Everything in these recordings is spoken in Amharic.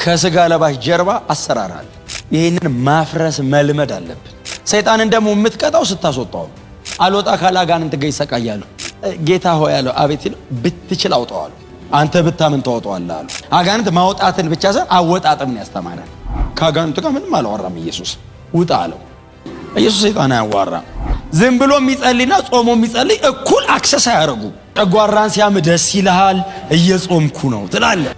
ከስጋ ለባሽ ጀርባ አሰራር አለ። ይሄንን ማፍረስ መልመድ አለብን። ሰይጣንን ደግሞ የምትቀጣው ስታስወጣው። አልወጣ ካለ አጋንንት ጋር ይሰቃያሉ። ጌታ ሆይ ያለው አቤት ሲለው ብትችል አውጣዋል፣ አንተ ብታምን ታወጣዋለህ አሉ። አጋንንት ማውጣትን ብቻ ሳይሆን አወጣጥም ነው ያስተማረን። ከአጋንንት ጋር ምንም አላወራም ኢየሱስ። ውጣ አለው ኢየሱስ። ሰይጣን አያዋራም። ዝም ብሎ የሚጸልይና ጾሞ የሚጸልይ እኩል አክሰስ አያደርጉ። ጨጓራን ሲያም ደስ ይልሃል፣ እየጾምኩ ነው ትላለህ።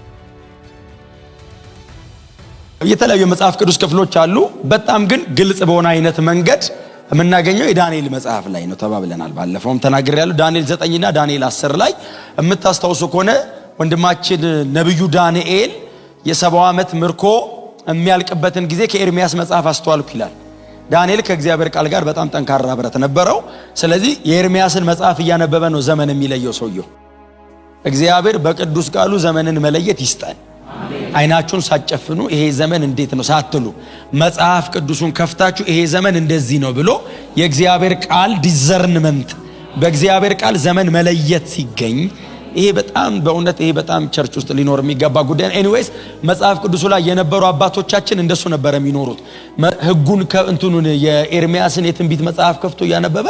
የተለያዩ መጽሐፍ ቅዱስ ክፍሎች አሉ። በጣም ግን ግልጽ በሆነ አይነት መንገድ የምናገኘው የዳንኤል መጽሐፍ ላይ ነው ተባብለናል። ባለፈውም ተናግሬያለሁ። ዳንኤል 9 እና ዳንኤል 10 ላይ የምታስታውሱ ከሆነ ወንድማችን ነብዩ ዳንኤል የ70 ዓመት ምርኮ የሚያልቅበትን ጊዜ ከኤርሚያስ መጽሐፍ አስተዋልኩ ይላል። ዳንኤል ከእግዚአብሔር ቃል ጋር በጣም ጠንካራ ብረት ነበረው። ስለዚህ የኤርሚያስን መጽሐፍ እያነበበ ነው ዘመን የሚለየው ሰውየው። እግዚአብሔር በቅዱስ ቃሉ ዘመንን መለየት ይስጠን። አይናችሁን ሳትጨፍኑ ይሄ ዘመን እንዴት ነው ሳትሉ መጽሐፍ ቅዱሱን ከፍታችሁ ይሄ ዘመን እንደዚህ ነው ብሎ የእግዚአብሔር ቃል ዲዘርንመንት በእግዚአብሔር ቃል ዘመን መለየት ሲገኝ ይሄ በጣም በእውነት ይሄ በጣም ቸርች ውስጥ ሊኖር የሚገባ ጉዳይ። ኤኒዌይስ መጽሐፍ ቅዱሱ ላይ የነበሩ አባቶቻችን እንደሱ ነበር የሚኖሩት። ህጉን ከእንቱን የኤርሚያስን የትንቢት መጽሐፍ ከፍቶ ያነበበ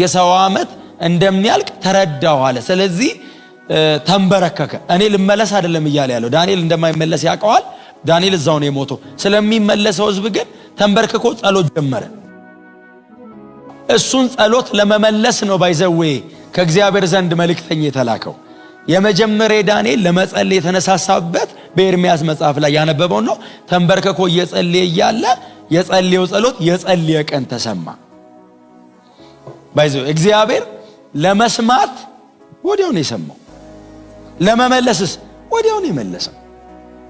የ70 ዓመት እንደሚያልቅ ተረዳው አለ። ስለዚህ ተንበረከከ። እኔ ልመለስ አይደለም እያለ ያለው ዳንኤል እንደማይመለስ ያውቀዋል። ዳንኤል እዛው ነው የሞተው። ስለሚመለሰው ህዝብ ግን ተንበርክኮ ጸሎት ጀመረ። እሱን ጸሎት ለመመለስ ነው ባይዘዌ ከእግዚአብሔር ዘንድ መልእክተኛ የተላከው። የመጀመሪያ ዳንኤል ለመጸለይ የተነሳሳበት በኤርሚያስ መጽሐፍ ላይ ያነበበው ነው። ተንበርክኮ እየጸለየ እያለ የጸለየው ጸሎት የጸለየ ቀን ተሰማ። ባይዘዌ እግዚአብሔር ለመስማት ወዲያው ነው የሰማው፣ ለመመለስስ ወዲያው ነው የመለሰው።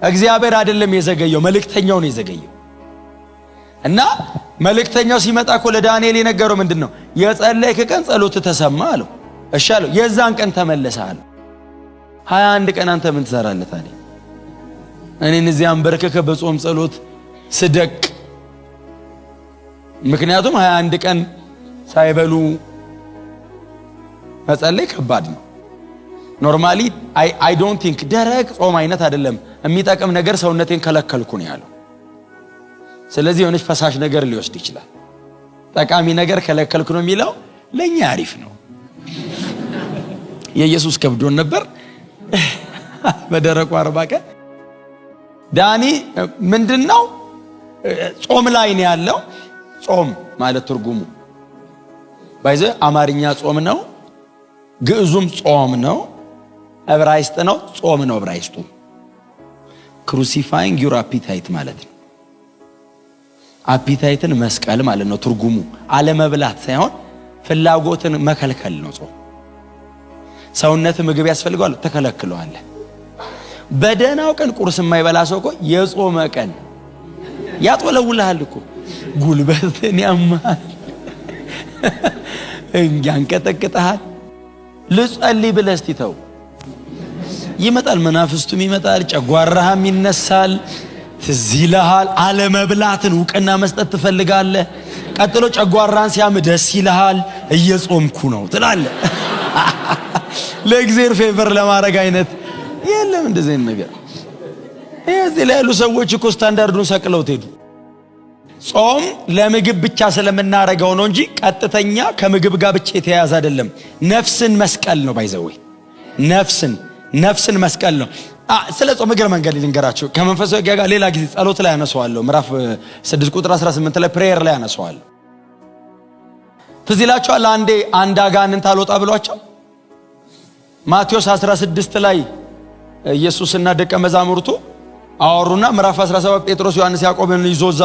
እግዚአብሔር አይደለም የዘገየው፣ መልእክተኛው ነው የዘገየው። እና መልእክተኛው ሲመጣ እኮ ለዳንኤል የነገረው ምንድነው? የጸለይክ ቀን ጸሎት ተሰማ አለው። እሺ አለው። የዛን ቀን ተመለሰ አለው። 21 ቀን አንተ ምን ትሰራለህ ታዲያ? እኔን እዚያ አንበርክከ በጾም ጸሎት ስደቅ። ምክንያቱም 21 ቀን ሳይበሉ መጸለይ ከባድ ነው። ኖርማሊ አይ ዶንት ቲንክ ደረቅ ጾም አይነት አይደለም የሚጠቅም ነገር ሰውነቴን ከለከልኩ ነው ያለው። ስለዚህ የሆነች ፈሳሽ ነገር ሊወስድ ይችላል። ጠቃሚ ነገር ከለከልኩ ነው የሚለው ለኛ አሪፍ ነው። የኢየሱስ ከብዶን ነበር በደረቁ 40 ቀን። ዳኒ ምንድነው ጾም ላይ ነው ያለው። ጾም ማለት ትርጉሙ ባይዘ አማርኛ ጾም ነው፣ ግዕዙም ጾም ነው፣ ዕብራይስጥ ነው ጾም ነው። ዕብራይስጡ ክሩሲፋይንግ ዩር አፒታይት ማለት ነው። አፒታይትን መስቀል ማለት ነው ትርጉሙ። አለመብላት ሳይሆን ፍላጎትን መከልከል ነው ጾም። ሰውነት ምግብ ያስፈልገዋል፣ ተከለክለዋል። በደህናው ቀን ቁርስ የማይበላ ሰው እኮ የጾመ ቀን ያጥወለውልሃል እኮ፣ ጉልበትን ያማል፣ ያንቀጠቅጣል። ልጸልይ ብለህ እስቲ ተው፣ ይመጣል፣ መናፍስቱም ይመጣል፣ ጨጓራህም ይነሳል፣ ትዝ ይልሃል። አለመብላትን ዕውቅና መስጠት ትፈልጋለህ። ቀጥሎ ጨጓራን ሲያም ደስ ይልሃል፣ እየጾምኩ ነው ትላለህ። ለእግዚአብሔር ፌቨር ለማድረግ አይነት የለም እንደዚህ ነገር። እዚህ ላይ ያሉ ሰዎች እኮ ስታንዳርዱን ሰቅለውት ሄዱ። ጾም ለምግብ ብቻ ስለምናረጋው ነው እንጂ ቀጥተኛ ከምግብ ጋር ብቻ የተያያዘ አይደለም። ነፍስን መስቀል ነው ባይዘው፣ ነፍስን መስቀል ነው። ስለ ጾም እግረ መንገድ ልንገራችሁ። ከመንፈሳዊ ጋር ሌላ ጊዜ ጸሎት ላይ ያነሳዋለሁ። ምዕራፍ 6 ቁጥር 18 ላይ ፕሬየር ላይ ያነሳዋለሁ። ትዝ ይላችኋል። አንድ አጋንንት አልወጣ ብሏቸው ማቴዎስ 16 ላይ ኢየሱስና ደቀ መዛሙርቱ አወሩና ምዕራፍ 17 ጴጥሮስ ዮሐንስ ያዕቆብን ይዞዛ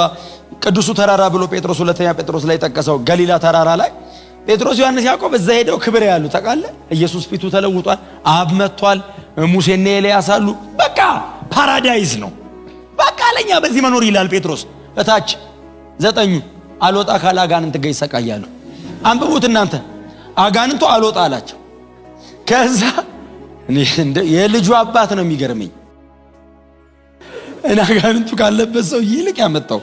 ቅዱሱ ተራራ ብሎ ጴጥሮስ ሁለተኛ ጴጥሮስ ላይ ጠቀሰው ገሊላ ተራራ ላይ ጴጥሮስ ዮሐንስ ያዕቆብ እዛ ሄደው ክብር ያሉ ተቃለ። ኢየሱስ ፊቱ ተለውጧል፣ አብ መጥቷል፣ ሙሴና ኤልያስ አሉ። በቃ ፓራዳይስ ነው። በቃ ለኛ በዚህ መኖር ይላል ጴጥሮስ። እታች 9 አልወጣ ካለ አጋንንት ጋር ይሰቃያሉ። አንብቡት እናንተ። አጋንንቱ አልወጣ አላቸው። ከዛ የልጁ አባት ነው የሚገርመኝ። እና አጋንንቱ ካለበት ሰው ይልቅ ያመጣው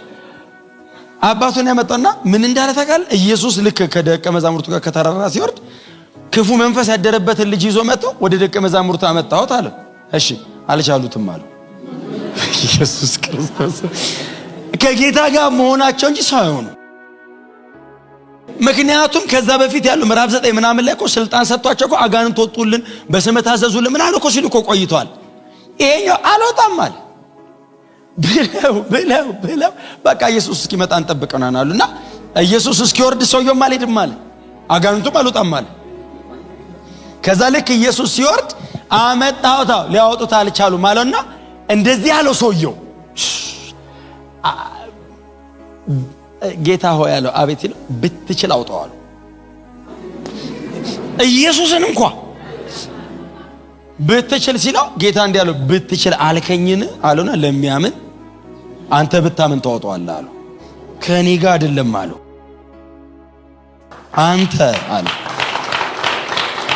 አባቱን ያመጣውና ምን እንዳለ ታውቃለህ? ኢየሱስ ልክ ከደቀ መዛሙርቱ ጋር ከተራራ ሲወርድ ክፉ መንፈስ ያደረበትን ልጅ ይዞ መጥቶ ወደ ደቀ መዛሙርቱ አመጣሁት አለ። እሺ አልቻሉትም አሉ። ኢየሱስ ክርስቶስ ከጌታ ጋር መሆናቸው እንጂ ሰው አይሆኑ። ምክንያቱም ከዛ በፊት ያለው ምዕራፍ 9 ምናምን ላይ እኮ ስልጣን ሰጥቷቸው እኮ አጋንንት ወጡልን በስመ ታዘዙልን ምናምን እኮ ሲሉ እኮ ቆይቷል። ይሄኛው አልወጣም አለ ብለው በቃ ኢየሱስ እስኪመጣ እንጠብቀናል አሉና ኢየሱስ እስኪወርድ ሰውየው አልሄድም አለ፣ አጋንንቱም አልወጣም አለ። ከዛ ልክ ኢየሱስ ሲወርድ አመጣሁት ሊያወጡት አልቻሉም አለና እንደዚህ ያለው ሰውየው ጌታ ሆይ ያለው አቤት ይለው ብትችል አውጣው አለው። ኢየሱስን እንኳን ብትችል ሲለው ጌታ እንዲህ ያለው ብትችል አልከኝን አለውና ለሚያምን አንተ ብታምን ታወጣዋለህ አለው። ከኔ ጋር አይደለም አለው አንተ አለ።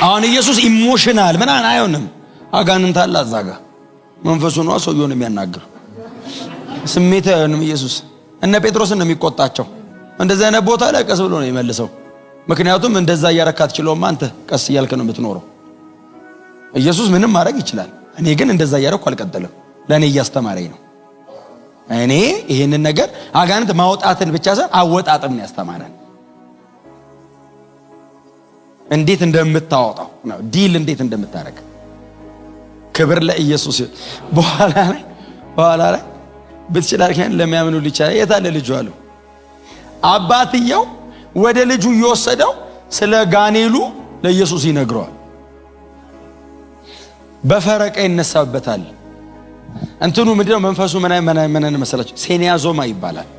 አሁን ኢየሱስ ኢሞሽናል ምናምን አይሆንም። አጋንንት አለ እዛ ጋር መንፈሱ ነው ሰውየውን የሚያናግር ስሜት አይሆንም። ኢየሱስ እነ ጴጥሮስን ነው የሚቆጣቸው። እንደዛ አይነት ቦታ ላይ ቀስ ብሎ ነው የሚመልሰው። ምክንያቱም እንደዛ እያረካት ችሎማ አንተ ቀስ እያልክ ነው የምትኖረው። ኢየሱስ ምንም ማድረግ ይችላል። እኔ ግን እንደዛ እያረኩ አልቀጥልም። ለኔ እያስተማረኝ ነው። እኔ ይሄንን ነገር አጋንንት ማውጣትን ብቻ ሳይሆን አወጣጥም ነው ያስተማረን። እንዴት እንደምታወጣው ነው ዲል እንዴት እንደምታረግ። ክብር ለኢየሱስ። በኋላ ላይ ብትችላል ከን ለሚያምኑ ልጅ የታለ ልጁ አለው። አባትየው ወደ ልጁ እየወሰደው ስለ ጋኔሉ ለኢየሱስ ይነግረዋል። በፈረቀ ይነሳበታል። እንትኑ ምንድነው መንፈሱ ምን መሰላችሁ? ሴኒያዞማ ይባላል።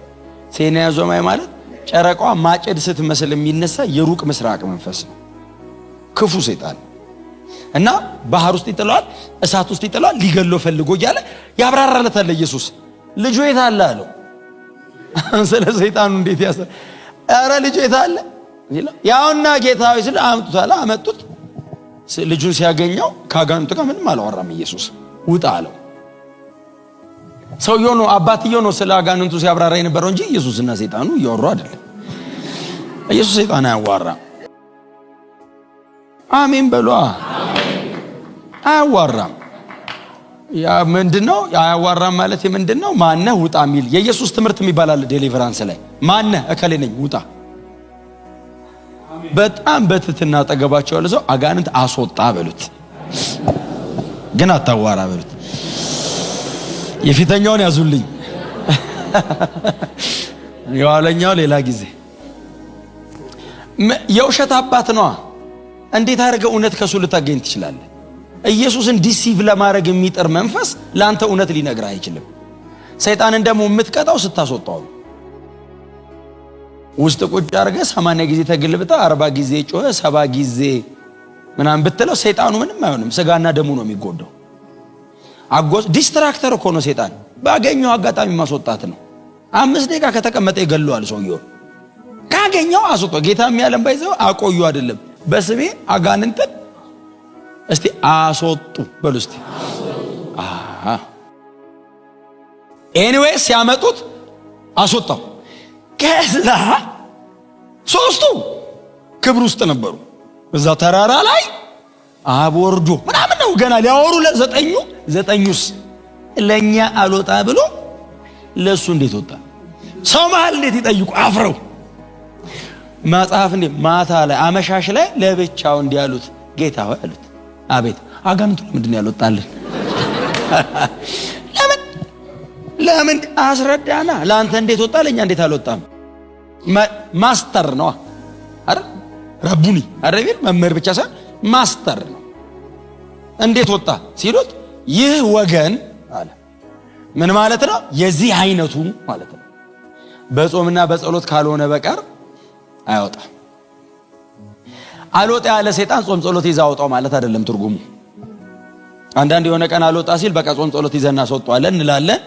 ሴኒያዞማ ማለት ጨረቃዋ ማጨድ ስትመስል የሚነሳ የሩቅ ምስራቅ መንፈስ ነው። ክፉ ሰይጣን እና ባህር ውስጥ ይጥለዋል፣ እሳት ውስጥ ይጥለዋል። ሊገለው ፈልጎ እያለ ያብራራለታል ኢየሱስ። ልጁ የት አለ አለው። ስለ ሰይጣኑ እንዴት ያሰ አረ ልጁ የት አለ ይላል። ያውና ጌታው ሲል አምጡታል። አመጡት። ልጁን ሲያገኘው ካጋንንቱ ጋር ምንም አላወራም ኢየሱስ። ውጣ አለው። ሰውየው ነው አባትየው ነው ስለ አጋንንቱ ሲያብራራ የነበረው እንጂ ኢየሱስና ሰይጣኑ እያወሩ አይደለም። ኢየሱስ ሰይጣን አያዋራም። አሜን በሏ። አያዋራም። ያ ምንድነው አያዋራም ማለት ምንድነው? ማነህ ውጣ ሚል የኢየሱስ ትምህርት የሚባል አለ ዴሊቨራንስ ላይ። ማነህ እከሌ ነኝ ውጣ። በጣም በትትና አጠገባቸው ያለ ሰው አጋንንት አስወጣ በሉት፣ ግን አታዋራ በሉት። የፊተኛውን ያዙልኝ የኋለኛው ሌላ ጊዜ። የውሸት አባት ነው። እንዴት አድርገህ እውነት ከሱ ልታገኝ ትችላለህ? ኢየሱስን ዲሲቭ ለማድረግ የሚጥር መንፈስ ለአንተ እውነት ሊነግርህ አይችልም። ሰይጣንን ደግሞ የምትቀጣው ስታስወጣው። ውስጥ ቁጭ አድርገህ 80 ጊዜ ተገልብጣ 40 ጊዜ ጮኸ 70 ጊዜ ምናምን ብትለው ሰይጣኑ ምንም አይሆንም። ስጋና ደሙ ነው የሚጎዳው። ዲስትራክተር እኮ ነው ሰይጣን። ባገኘው አጋጣሚ ማስወጣት ነው። 5 ደቂቃ ከተቀመጠ ይገለዋል ሰውየው። ካገኘው አስወጣው። ጌታ የሚያለም ባይዘው አቆዩ አይደለም። በስሜ አጋንንትን እስቲ አስወጡ በሉ እስቲ። ኤኒዌይስ ሲያመጡት አስወጣው። ከዛ ሶስቱ ክብር ውስጥ ነበሩ። እዛ ተራራ ላይ አቦርዶ ምናምን ነው ገና ሊያወሩ ዘጠኙስ ለኛ አልወጣ ብሎ ለሱ እንዴት ወጣ? ሰው መሃል እንዴት ይጠይቁ አፍረው። መጽሐፍ እንዴ ማታ ላይ አመሻሽ ላይ ለብቻው እንዲያሉት ጌታ ሆይ አሉት። አቤት አጋንንቱ ምንድነው ያልወጣልን? ለምን አስረዳና። ለአንተ እንዴት ወጣ ለኛ እንዴት አልወጣም? ማስተር ነው አይደል? ረቡኒ አይደል? መምህር ብቻ ሳይሆን ማስተር ነው። እንዴት ወጣ ሲሉት ይህ ወገን አለ። ምን ማለት ነው? የዚህ አይነቱ ማለት ነው። በጾምና በጸሎት ካልሆነ በቀር አይወጣም። አልወጣ ያለ ሰይጣን ጾም ጸሎት ይዛውጣው ማለት አይደለም ትርጉሙ። አንዳንድ የሆነ ቀን አልወጣ ሲል በቃ ጾም ጸሎት ይዘና ሰውጣዋለን እንላለን።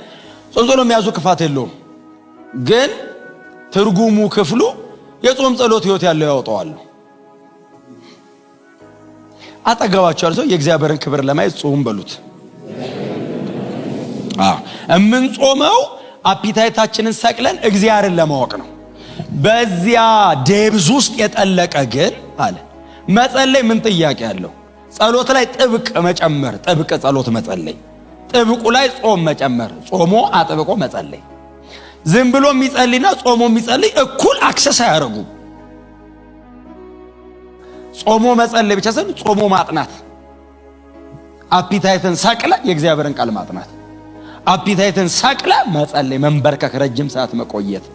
ጾም ጸሎት የሚያዙ ክፋት የለውም፣ ግን ትርጉሙ ክፍሉ የጾም ጸሎት ህይወት ያለው ያወጣዋል። አጠገባቸው ያለው ሰው የእግዚአብሔርን ክብር ለማየት ጾም በሉት። እምንጾመው አፒታይታችንን ሰቅለን እግዚአብሔርን ለማወቅ ነው። በዚያ ዴብዝ ውስጥ የጠለቀ ግን አለ መጸለይ ምን ጥያቄ አለው? ጸሎት ላይ ጥብቅ መጨመር፣ ጥብቅ ጸሎት መጸለይ። ጥብቁ ላይ ጾም መጨመር፣ ጾሞ አጥብቆ መጸለይ። ዝም ብሎ የሚጸልይና ጾሞ የሚጸልይ እኩል አክሰስ አያደርጉ። ጾሞ መጸለይ ብቻ ሳይሆን ጾሞ ማጥናት፣ አፒታይትን ሰቅለ የእግዚአብሔርን ቃል ማጥናት፣ አፒታይትን ሰቅለ መጸለይ፣ መንበርከክ፣ ረጅም ሰዓት መቆየት።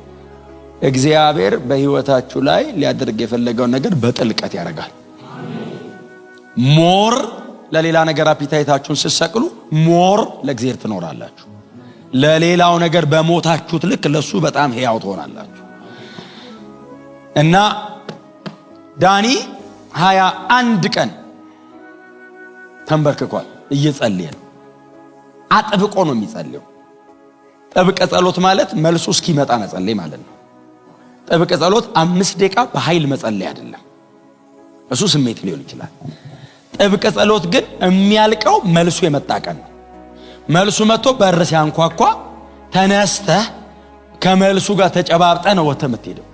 እግዚአብሔር በህይወታችሁ ላይ ሊያደርግ የፈለገውን ነገር በጥልቀት ያደርጋል። ሞር ለሌላ ነገር አፒታይታችሁን ስትሰቅሉ ሞር ለእግዚአብሔር ትኖራላችሁ። ለሌላው ነገር በሞታችሁት ልክ ለሱ በጣም ሕያው ትሆናላችሁ። እና ዳኒ 21 ቀን ተንበርክኳል፣ እየጸለየ ነው። አጥብቆ ነው የሚጸልየው። ጥብቅ ጸሎት ማለት መልሱ እስኪመጣ መጸለይ ማለት ነው። ጥብቅ ጸሎት 5 ደቂቃ በኃይል መጸለይ አይደለም። እሱ ስሜት ሊሆን ይችላል። ጥብቅ ጸሎት ግን የሚያልቀው መልሱ የመጣ ቀን ነው። መልሱ መጥቶ በር ሲያንኳኳ ተነስተህ ከመልሱ ጋር ተጨባብጠህ ነው ወጥተህ የምትሄደው።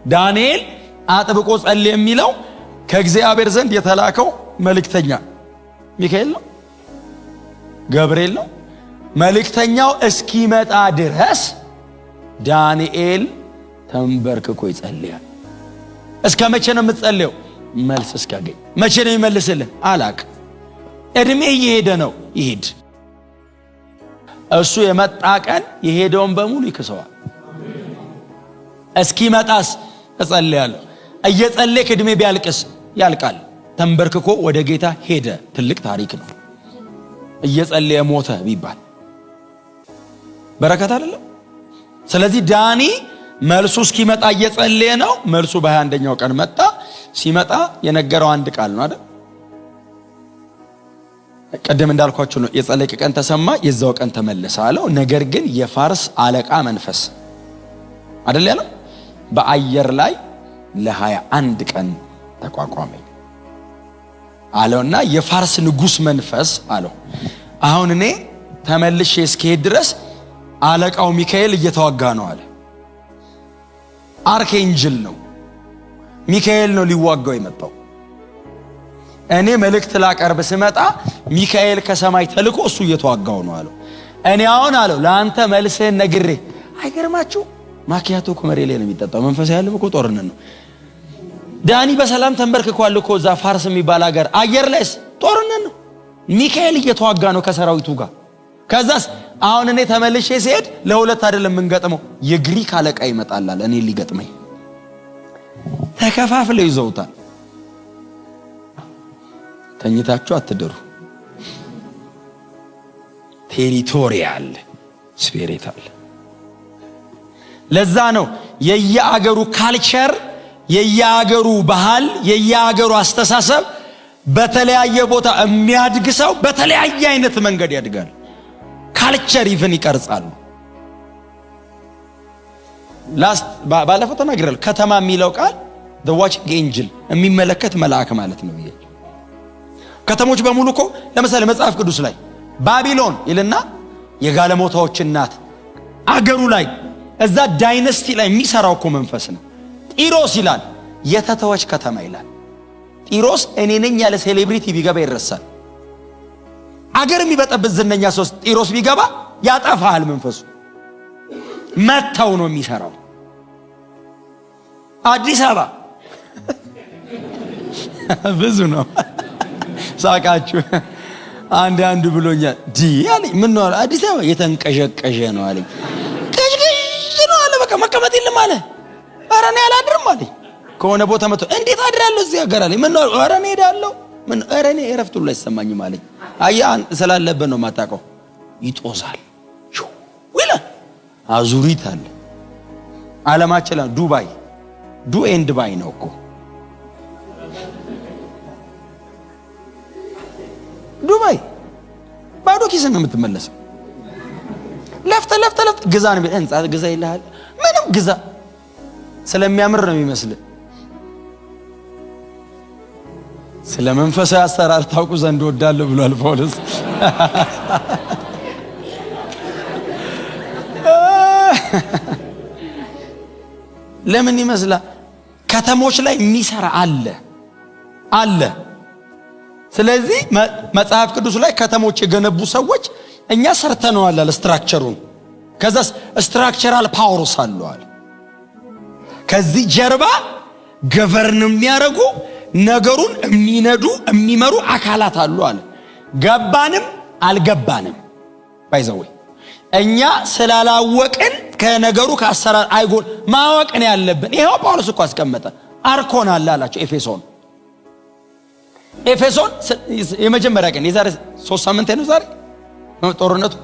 ዳንኤል አጥብቆ ጸልይ የሚለው ከእግዚአብሔር ዘንድ የተላከው መልእክተኛ ሚካኤል ነው፣ ገብርኤል ነው። መልእክተኛው እስኪመጣ ድረስ ዳንኤል ተንበርክኮ ይጸልያል። እስከ መቼ ነው የምትጸልየው? መልስ እስካገኝ። መቼ ነው የሚመልስልህ? አላቅም። እድሜ እየሄደ ነው፣ ይሄድ። እሱ የመጣ ቀን የሄደውን በሙሉ ይክሰዋል። እስኪመጣስ እጸልያለሁ። እየጸለይክ እድሜ ቢያልቅስ ያልቃል። ተንበርክኮ ወደ ጌታ ሄደ፣ ትልቅ ታሪክ ነው። እየጸለየ ሞተ ቢባል በረከት አይደለም? ስለዚህ ዳኒ መልሱ እስኪመጣ እየጸለየ ነው። መልሱ በ21ኛው ቀን መጣ። ሲመጣ የነገረው አንድ ቃል ነው አይደል? ቀደም እንዳልኳችሁ ነው። የጸለይክ ቀን ተሰማ፣ የዛው ቀን ተመለሰ አለው። ነገር ግን የፋርስ አለቃ መንፈስ አይደል ያለው በአየር ላይ ለ21 ቀን ተቋቋመ አለውና የፋርስ ንጉስ መንፈስ አለው አሁን እኔ ተመልሼ እስኪሄድ ድረስ አለቃው ሚካኤል እየተዋጋ ነው አለ። አርክኤንጅል ነው ሚካኤል ነው ሊዋጋው የመጣው። እኔ መልእክት ላቀርብ ስመጣ ሚካኤል ከሰማይ ተልኮ እሱ እየተዋጋው ነው አለው። እኔ አሁን አለው ለአንተ መልስህን ነግሬ። አይገርማችሁ? ማኪያቶ እኮ መሬት ላይ ነው የሚጠጣው። መንፈሳዊ ያለው እኮ ጦርነት ነው። ዳኒ በሰላም ተንበርክኳል እኮ እዛ ፋርስ የሚባል ሀገር። አየር ላይስ ጦርነት ነው። ሚካኤል እየተዋጋ ነው ከሰራዊቱ ጋር። ከዛስ አሁን እኔ ተመልሼ ሲሄድ ለሁለት አይደለም እንገጥመው፣ የግሪክ አለቃ ይመጣላል እኔ ሊገጥመኝ። ተከፋፍለው ይዘውታል። ተኝታችሁ አትደሩ። ቴሪቶሪያል ስፒሪት አለ። ለዛ ነው የየአገሩ ካልቸር፣ የየአገሩ ባህል፣ የየአገሩ አስተሳሰብ በተለያየ ቦታ የሚያድግ ሰው በተለያየ አይነት መንገድ ያድጋል። ካልቸር ይፈን ይቀርጻሉ። ባለፈው ተናግረል። ከተማ የሚለው ቃል the watching angel የሚመለከት መልአክ ማለት ነው ብዬ። ከተሞች በሙሉ እኮ ለምሳሌ መጽሐፍ ቅዱስ ላይ ባቢሎን ይልና የጋለሞታዎች እናት አገሩ ላይ እዛ ዳይነስቲ ላይ የሚሰራው እኮ መንፈስ ነው። ጢሮስ ይላል የተተወች ከተማ ይላል። ጢሮስ እኔ ነኝ ያለ ሴሌብሪቲ ቢገባ ይረሳል። አገር የሚበጠብጥ ዝነኛ ሰው ጢሮስ ቢገባ ያጠፋል። መንፈሱ መተው ነው የሚሰራው። አዲስ አበባ ብዙ ነው። ሳቃችሁ አንድ ብሎኛል። አለኝ ምን ነው አዲስ አበባ የተንቀዠቀዠ ነው አለኝ። ቅዥቅዥ ነው አለ። በቃ መቀመጥ የለም አለ። ኧረ እኔ አላድርም አለኝ። ከሆነ ቦታ መጥቶ እንዴት አድራለሁ እዚህ ሀገር አለኝ። ምን ነው ኧረ እኔ ሄዳለሁ። ምን ኧረ እኔ እረፍት ሁሉ አይሰማኝም አለኝ። አያ ስላለበት ነው የማታውቀው። ይጦዛል ይላል። አዙሪት አለ ዓለማችን ላይ ዱባይ ዱ ኤንድ ባይ ነው እኮ ዱባይ። ባዶ ኪስ ነው የምትመለሰው። ለፍተ ግዛ ነው ህንጻ ግዛ ይልሃል። ምንም ግዛ ስለሚያምር ነው የሚመስል። ስለ መንፈሳዊ አሰራር ታውቁ ዘንድ ወዳለሁ ብሏል ጳውሎስ። ለምን ይመስላል? ከተሞች ላይ የሚሰራ አለ። ስለዚህ መጽሐፍ ቅዱስ ላይ ከተሞች የገነቡ ሰዎች እኛ ሰርተነዋል አለ ስትራክቸሩን። ከዛስ ስትራክቸራል ፓወርስ አለዋል። ከዚህ ጀርባ ገቨርን የሚያደርጉ ነገሩን የሚነዱ የሚመሩ አካላት አሉ አለ። ገባንም አልገባንም ባይዘው እኛ ስላላወቅን ከነገሩ ከአሰራር አይጎል ማወቅን ያለብን። ይሄው ጳውሎስ እኮ አስቀመጠ። አርኮን አለ አላቸው ኤፌሶን የመጀመሪያ ቀን የዛሬ 3 ሳምንት ነው ዛሬ ጦርነቱ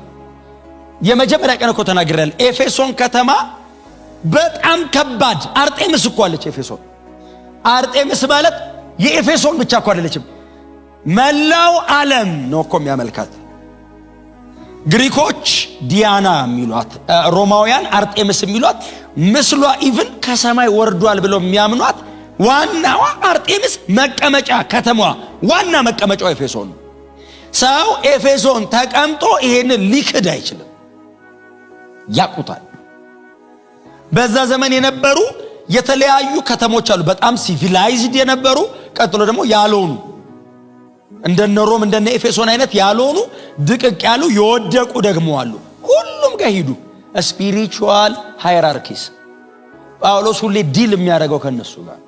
የመጀመሪያ ቀን እኮ ተናግረናል። ኤፌሶን ከተማ በጣም ከባድ አርጤምስ እኮ አለች ኤፌሶን። አርጤምስ ማለት የኤፌሶን ብቻ እኮ አይደለችም፣ መላው ዓለም ነው እኮ የሚያመልካት። ግሪኮች ዲያና የሚሏት፣ ሮማውያን አርጤምስ የሚሏት፣ ምስሏ ኢቭን ከሰማይ ወርዷል ብለው የሚያምኗት ዋናዋ አርጤምስ መቀመጫ ከተማዋ ዋና መቀመጫው ኤፌሶን። ሰው ኤፌሶን ተቀምጦ ይሄንን ሊክድ አይችልም፣ ያቁታል። በዛ ዘመን የነበሩ የተለያዩ ከተሞች አሉ፣ በጣም ሲቪላይዝድ የነበሩ፣ ቀጥሎ ደግሞ ያልሆኑ እንደነ ሮም እንደነ ኤፌሶን አይነት ያልሆኑ ድቅቅ ያሉ የወደቁ ደግሞ አሉ። ሁሉም ጋር ሂዱ። ስፒሪቹዋል ሃይራርኪስ ጳውሎስ ሁሌ ዲል የሚያደርገው ከነሱ ጋር።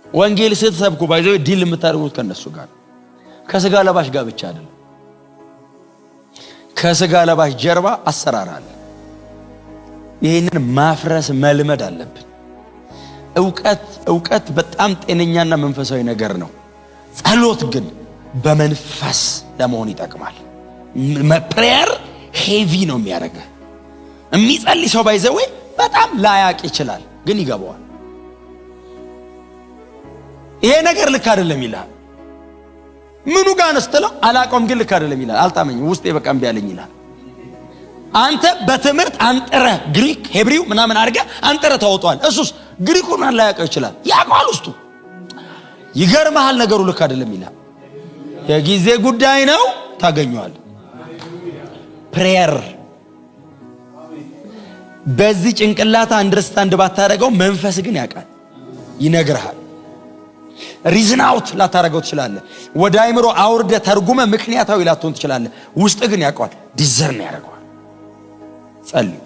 ወንጌል ስትሰብኩ ባይዘው ዲል የምታደርጉት ከነሱ ጋር፣ ከስጋ ለባሽ ጋር ብቻ አይደለም። ከስጋ ለባሽ ጀርባ አሰራር አለ። ይሄንን ማፍረስ መልመድ አለብን። ዕውቀት በጣም ጤነኛና መንፈሳዊ ነገር ነው። ጸሎት ግን በመንፈስ ለመሆን ይጠቅማል። ፕሬየር ሄቪ ነው የሚያደርገው። የሚጸልይ ሰው ባይዘው በጣም ላያቅ ይችላል፣ ግን ይገባዋል። ይሄ ነገር ልክ አይደለም ይላል። ምኑ ጋር ነስተለው አላቆም፣ ግን ልክ አይደለም ይላል። አልጣመኝም፣ ውስጤ በቃ እምቢ አለኝ ይላል። አንተ በትምህርት አንጥረ ግሪክ ሄብሪው ምናምን አድርገ አንጥረ ታወጣዋል። እሱስ ግሪኩን አላያቀው ይችላል፣ ያቋል ውስጡ። ይገርምሃል፣ ነገሩ ልክ አይደለም ይላል። የጊዜ ጉዳይ ነው፣ ታገኘዋል። ፕሬየር በዚህ ጭንቅላታ አንደርስታንድ ባታረገው መንፈስ ግን ያውቃል፣ ይነግርሃል። ሪዝን አውት ላታረገው ትችላለህ። ወደ አይምሮ አውርደ ተርጉመ ምክንያታዊ ላትሆን ትችላለህ። ውስጥ ግን ያውቀዋል፣ ዲዘርን ያደርገዋል። ጸልዩ።